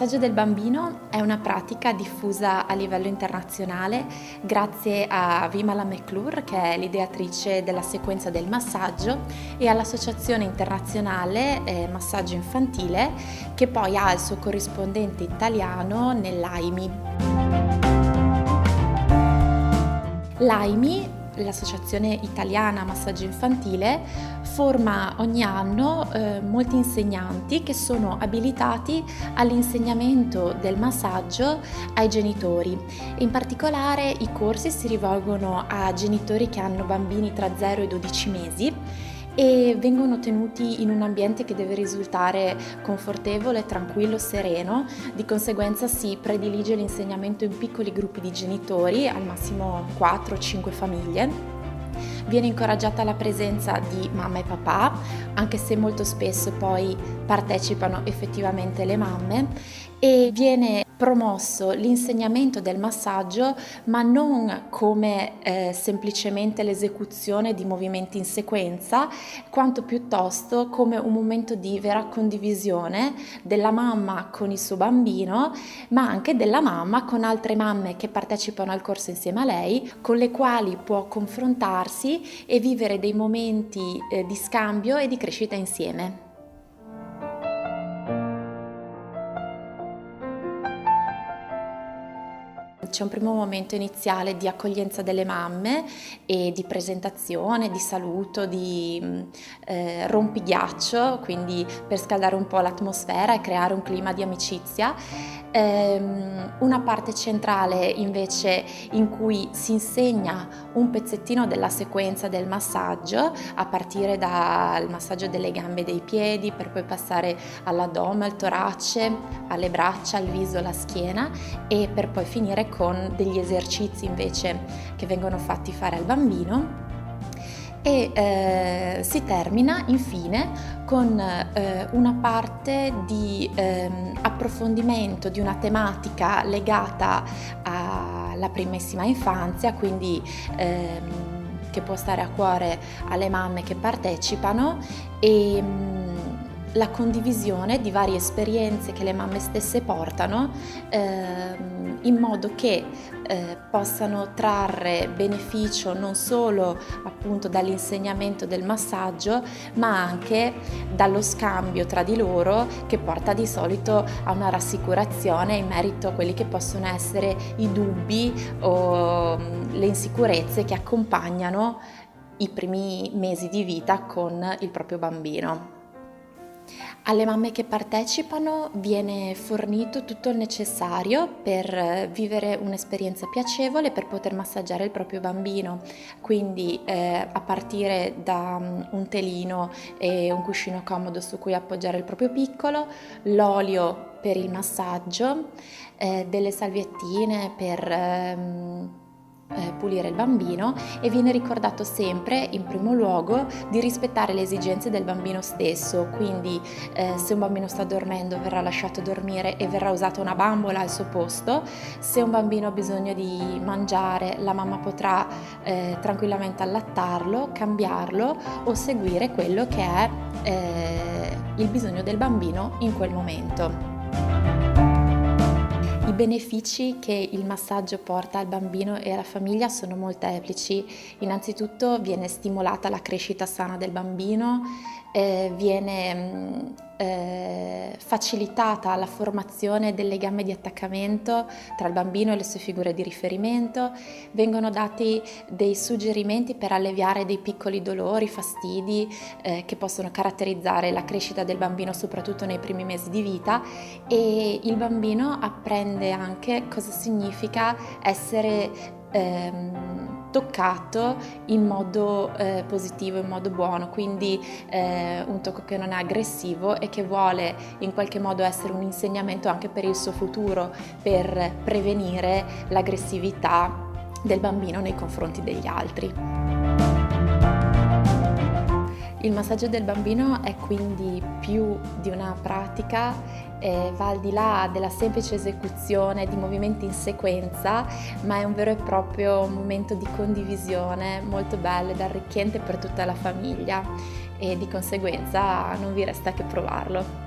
massaggio del bambino è una pratica diffusa a livello internazionale grazie a Vimala McClure, che è l'ideatrice della sequenza del massaggio, e all'Associazione Internazionale Massaggio Infantile, che poi ha il suo corrispondente italiano nell'AIMI. L'AIMI, l'Associazione Italiana Massaggio Infantile, forma ogni anno molti insegnanti che sono abilitati all'insegnamento del massaggio ai genitori. In particolare i corsi si rivolgono a genitori che hanno bambini tra 0 e 12 mesi e vengono tenuti in un ambiente che deve risultare confortevole, tranquillo, sereno. Di conseguenza si predilige l'insegnamento in piccoli gruppi di genitori, al massimo 4-5 famiglie. Viene incoraggiata la presenza di mamma e papà, anche se molto spesso poi partecipano effettivamente le mamme, e viene promosso l'insegnamento del massaggio, ma non come semplicemente l'esecuzione di movimenti in sequenza, quanto piuttosto come un momento di vera condivisione della mamma con il suo bambino, ma anche della mamma con altre mamme che partecipano al corso insieme a lei, con le quali può confrontarsi e vivere dei momenti di scambio e di crescita insieme. C'è un primo momento iniziale di accoglienza delle mamme e di presentazione, di saluto, di rompighiaccio, quindi per scaldare un po' l'atmosfera e creare un clima di amicizia. Una parte centrale invece in cui si insegna un pezzettino della sequenza del massaggio, a partire dal massaggio delle gambe e dei piedi, per poi passare all'addome, al torace, alle braccia, al viso, alla schiena, e per poi finire con degli esercizi invece che vengono fatti fare al bambino. E si termina infine con una parte di approfondimento di una tematica legata alla primissima infanzia, quindi che può stare a cuore alle mamme che partecipano, e la condivisione di varie esperienze che le mamme stesse portano, in modo che possano trarre beneficio non solo appunto dall'insegnamento del massaggio, ma anche dallo scambio tra di loro, che porta di solito a una rassicurazione in merito a quelli che possono essere i dubbi o le insicurezze che accompagnano i primi mesi di vita con il proprio bambino. Alle mamme che partecipano viene fornito tutto il necessario per vivere un'esperienza piacevole, per poter massaggiare il proprio bambino, quindi a partire da un telino e un cuscino comodo su cui appoggiare il proprio piccolo, l'olio per il massaggio, delle salviettine per pulire il bambino, e viene ricordato sempre in primo luogo di rispettare le esigenze del bambino stesso, quindi se un bambino sta dormendo verrà lasciato dormire e verrà usata una bambola al suo posto. Se un bambino ha bisogno di mangiare, la mamma potrà tranquillamente allattarlo, cambiarlo o seguire quello che è il bisogno del bambino in quel momento. I benefici che il massaggio porta al bambino e alla famiglia sono molteplici. Innanzitutto viene stimolata la crescita sana del bambino, viene facilitata la formazione del legame di attaccamento tra il bambino e le sue figure di riferimento, vengono dati dei suggerimenti per alleviare dei piccoli dolori, fastidi che possono caratterizzare la crescita del bambino soprattutto nei primi mesi di vita, e il bambino apprende anche cosa significa essere toccato in modo positivo, in modo buono, quindi un tocco che non è aggressivo e che vuole in qualche modo essere un insegnamento anche per il suo futuro, per prevenire l'aggressività del bambino nei confronti degli altri. Il massaggio del bambino è quindi più di una pratica, va al di là della semplice esecuzione di movimenti in sequenza, ma è un vero e proprio momento di condivisione molto bello ed arricchente per tutta la famiglia, e di conseguenza non vi resta che provarlo.